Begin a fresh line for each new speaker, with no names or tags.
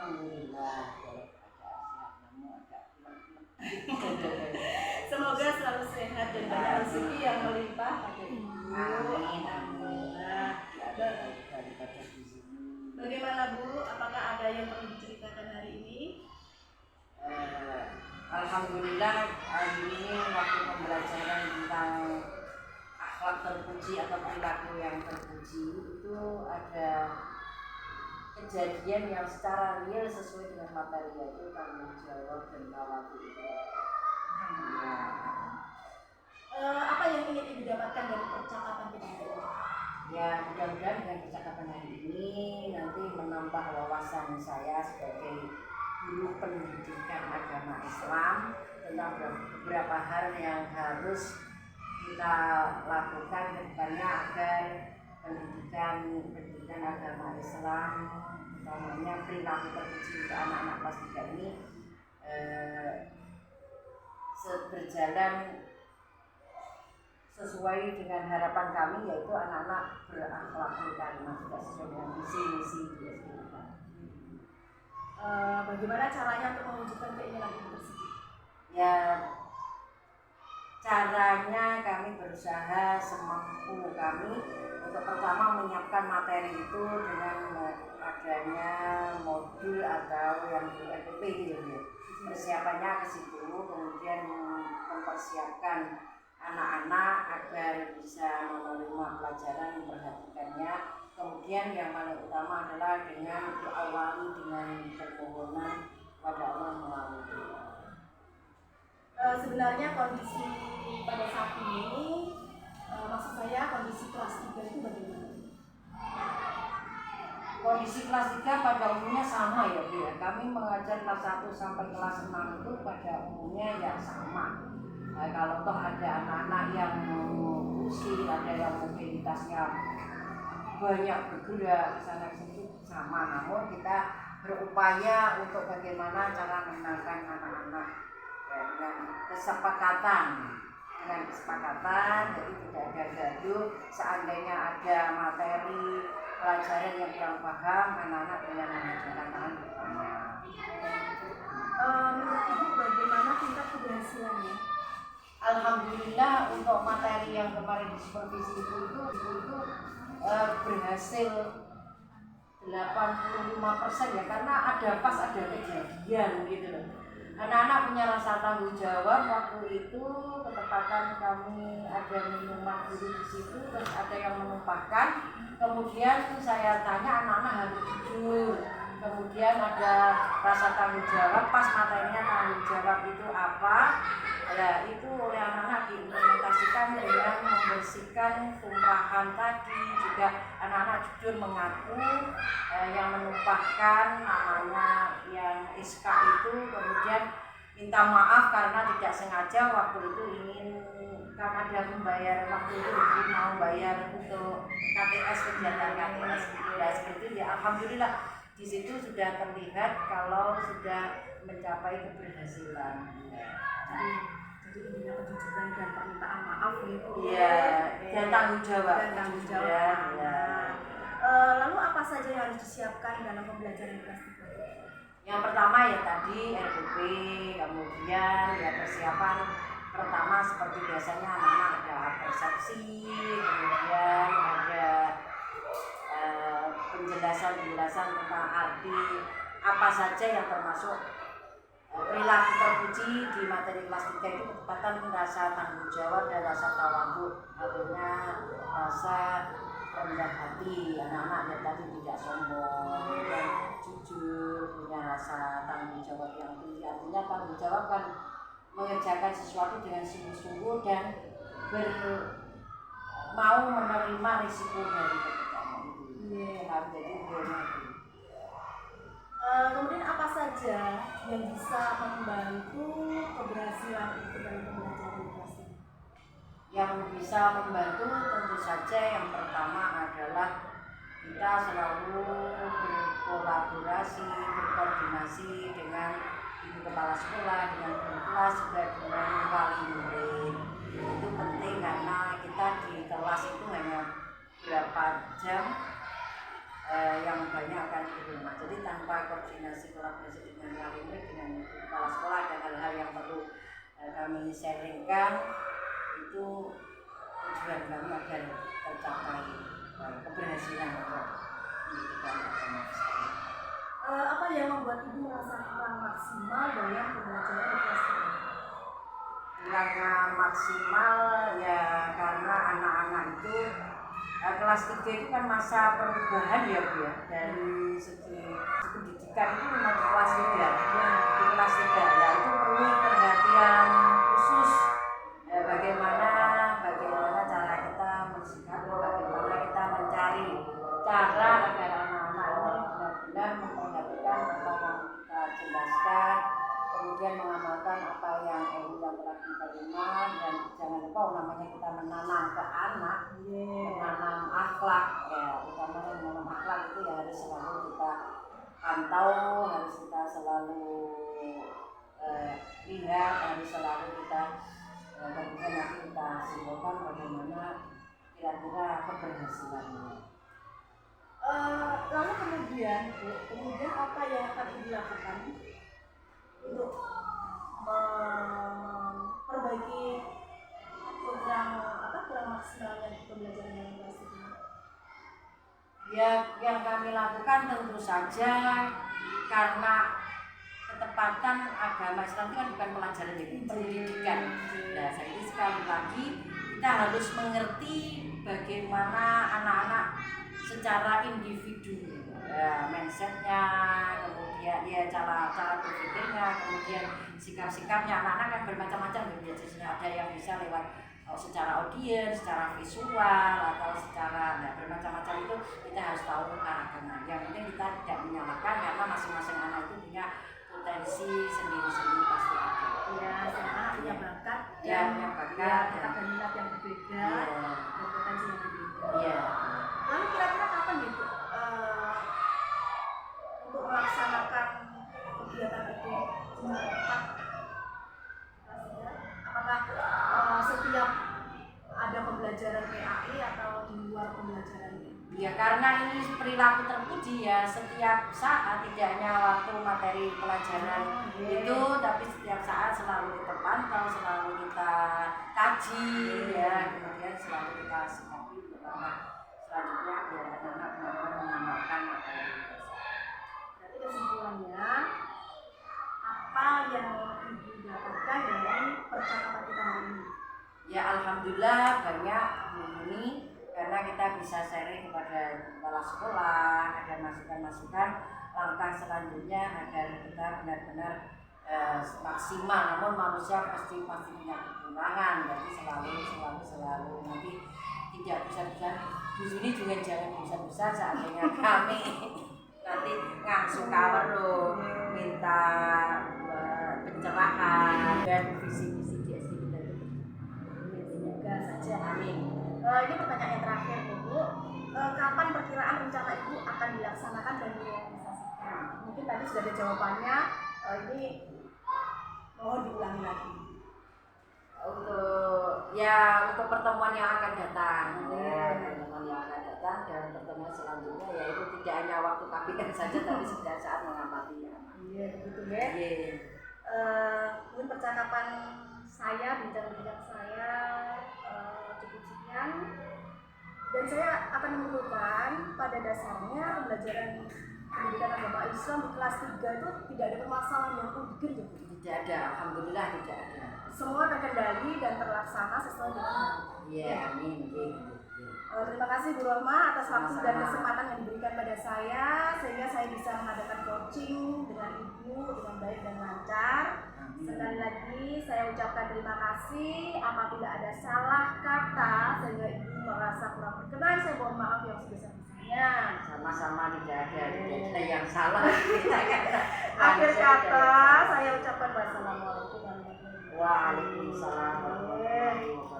Alhamdulillah dalam keadaan sehat, namun agak
Semoga selalu sehat dan banyak rezeki yang melimpah pada ibu.
Amin.
Alhamdulillah.
Daripada di sini.
Bagaimana Bu? Apakah ada yang perlu diceritakan hari ini?
Alhamdulillah hari ini waktu pembelajaran tentang akhlak terpuji atau perilaku yang terpuji itu ada kejadian yang secara real sesuai dengan materi, yaitu tanggung jawab dan tawadu itu.
Apa yang ingin Ibu dapatkan dari percakapan kita hari ini?
Ya, mudah-mudahan dengan percakapan hari ini nanti menambah wawasan saya sebagai guru pendidikan agama Islam tentang beberapa hal yang harus kita lakukan ke depannya agar pendidikan agama Islam, utamanya perilaku terpuji untuk anak-anak kelas 3 ini berjalan sesuai dengan harapan kami, yaitu anak-anak berakhlakul karimah, juga sesuai dengan visi misi kita.
Bagaimana caranya untuk mewujudkan keinginan Ibu tersebut?
Ya, caranya kami berusaha semampu kami untuk pertama menyiapkan materi itu dengan adanya modul atau yang di LPP gitu ya. Persiapannya ke situ, kemudian mempersiapkan anak-anak agar bisa menerima pelajaran, memperhatikannya. Kemudian yang paling utama adalah dengan diawali dengan permohonan pada Allah melalui doa.
Sebenarnya kondisi pada saat ini, maksud saya kondisi kelas 3 itu bagaimana?
Kondisi kelas 3 pada umumnya sama ya Bu ya. Kami mengajar kelas 1 sampai kelas 6 itu pada umumnya ya sama. Nah, kalau toh ada anak-anak yang usil, ada yang mobilitasnya banyak bergerak sana sini sama, namun kita berupaya untuk bagaimana cara menenangkan anak-anak dengan kesepakatan, jadi tidak ada gaduh. Seandainya ada materi pelajaran yang kurang paham, anak-anak dengan mengajarkan tangan bertanya.
Menurut Ibu bagaimana tingkat keberhasilannya?
Alhamdulillah untuk materi yang kemarin di supervisi itu berhasil 85% ya, karena ada kejadian gitu loh. Anak-anak punya rasa tanggung jawab. Waktu itu ketepatan kami ada minuman dulu di situ, terus ada yang menumpahkan. Kemudian saya tanya, anak-anak harus jujur. Kemudian ada rasa tanggung jawab. Pas materinya tanggung jawab itu apa? Ya itu oleh anak-anak diimplementasikan dengan membersihkan tumpahan tadi. Juga anak-anak jujur mengaku yang menumpahkan namanya yang SK itu, kemudian minta maaf karena tidak sengaja waktu itu ingin, karena dia membayar waktu itu mau bayar untuk KTS, kegiatan KTS ya, seperti itu ya. Alhamdulillah di situ sudah terlihat kalau sudah mencapai keberhasilan.
Jadi intinya kejujuran dan permintaan maaf gitu.
Iya, dan tanggung jawab.
Ya. Lalu apa saja yang harus disiapkan dalam pembelajaran kelas 3?
Yang pertama ya tadi RPP, kemudian ya persiapan pertama seperti biasanya anak-anak ada persepsi, kemudian ada penjelasan tentang arti apa saja yang termasuk perilaku terpuji di materi kelas 3 itu, ketepatan rasa tanggung jawab dan rasa tawadhu, artinya rasa rendah hati. Anak-anak yang tadi tidak sombong dan jujur, punya rasa tanggung jawab yang tinggi. Artinya tanggung jawab kan mengerjakan sesuatu dengan sungguh-sungguh dan mau menerima risiko dari pekerjaan itu. Harus jadi benar.
Kemudian apa saja yang bisa membantu keberhasilan itu dalam pembelajaran kelas 3?
Yang bisa membantu tentu saja yang pertama adalah kita selalu berkolaborasi, berkoordinasi dengan ibu kepala sekolah, dengan guru kelas, juga dengan wali murid. Itu penting karena kita di kelas itu hanya berapa jam, yang banyak akan rumah. Jadi tanpa koordinasi kolaborasi dengan wali murid, dengan kepala sekolah, ada hal-hal yang perlu kami sharingkan, itu tujuan kami agar tercapai keberhasilan untuk pendidikan agama Islam.
Apa yang membuat ibu merasa kurang maksimal dalam pembelajaran di kelas 3?
Karena maksimal ya karena anak-anak itu kelas 3 itu kan masa perubahan ya Bu ya, dari segi pendidikan itu memang di kelas 3 ya, di kelas 3 ya itu perlu perhatian khusus bagaimana cara kita mensikapi, bagaimana kita mencari cara agar anak-anak ini benar-benar memperhatikan apa yang kita jelaskan, kemudian mengamalkan apa yang telah kita dengar, dan jangan lupa namanya kita menanam ke anak, menanam akhlak ya, utamanya menanam akhlak itu ya harus selalu kita pantau, harus kita selalu lihat, harus selalu kita kemudian nanti kita simpulkan bagaimana kira-kira keberhasilannya.
Lalu kemudian apa yang akan dilakukan untuk memperbaiki kurang maksimalnya pembelajaran yang kelas ini?
Ya, yang kami lakukan tentu saja karena ketepatan agama Islam itu kan bukan pelajaran, jadi pendidikan. Nah, jadi sekali lagi kita harus mengerti bagaimana anak-anak secara individu, ya, mindsetnya, kemudian ya cara berpikirnya, kemudian sikap-sikapnya. Anak-anak kan bermacam-macam, biasanya ada yang bisa lewat secara audiens, secara visual, atau secara bermacam-macam. Itu kita harus tahu karakternya. Yang penting kita tidak menyalahkan karena masing-masing anak itu punya potensi sendiri-sendiri, pasti ada.
Ya, anak punya bakat,
punya bakat,
bakat dan minat yang berbeda, potensi yang berbeda.
Iya.
Lalu kira-kira kapan gitu untuk melaksanakan kegiatan itu secara tepat? Apakah setiap ada pembelajaran PAI atau di luar pembelajarannya?
Ya karena ini perilaku terpuji ya, setiap saat, tidak hanya waktu materi pelajaran itu, tapi setiap saat selalu kita pantau, selalu kita kaji ya, kemudian selalu kita sikapi bersama. Selanjutnya biar anak-anak benar-benar mengamalkan materi tersebut.
Berarti kesimpulannya, apa yang ibu dapatkan dari percakapan kita hari ini?
Ya alhamdulillah banyak ini, karena kita bisa sharing kepada kepala sekolah, ada masukan-masukan langkah selanjutnya agar kita benar-benar maksimal. Namun manusia pasti punya kekurangan, jadi selalu nanti tidak bisa di sini juga jangan bisa seandainya kami nanti ngangsu kawero minta pencerahan dan visi-visi di SD kita itu.
Semoga saja.
Amin.
Ini pertanyaan yang terakhir Bu. Kapan perkiraan rencana Ibu akan dilaksanakan dan direalisasikan? Mungkin tadi sudah ada jawabannya. Ini mohon diulangi lagi.
Untuk pertemuan yang akan datang, pertemuan yang akan datang dan pertemuan selanjutnya, yaitu tidak hanya waktu KPM saja, tapi setiap saat mengamati.
Iya, begitu ya. Mungkin percakapan saya, bincang-bincang saya cukup sekian, dan saya akan menyimpulkan pada dasarnya pembelajaran pendidikan agama Islam di kelas 3 itu tidak ada permasalahan yang urgen.
Tidak ada, alhamdulillah tidak ada.
Semua terkendali dan terlaksana sesuai dengan.
Iya, amin.
Terima kasih Bu Rohmah atas waktu dan kesempatan yang diberikan pada saya, sehingga saya bisa mengadakan coaching dengan Ibu dengan baik dan lancar. Sekali lagi saya ucapkan terima kasih. Apabila ada salah kata sehingga Ibu merasa kurang berkenan, saya mohon maaf yang sebesar-besarnya.
Sama-sama, tidak ada yang salah.
Akhir kata saya ucapkan wassalamualaikum warahmatullahi wabarakatuh.
Waalaikumsalam warahmatullahi wabarakatuh.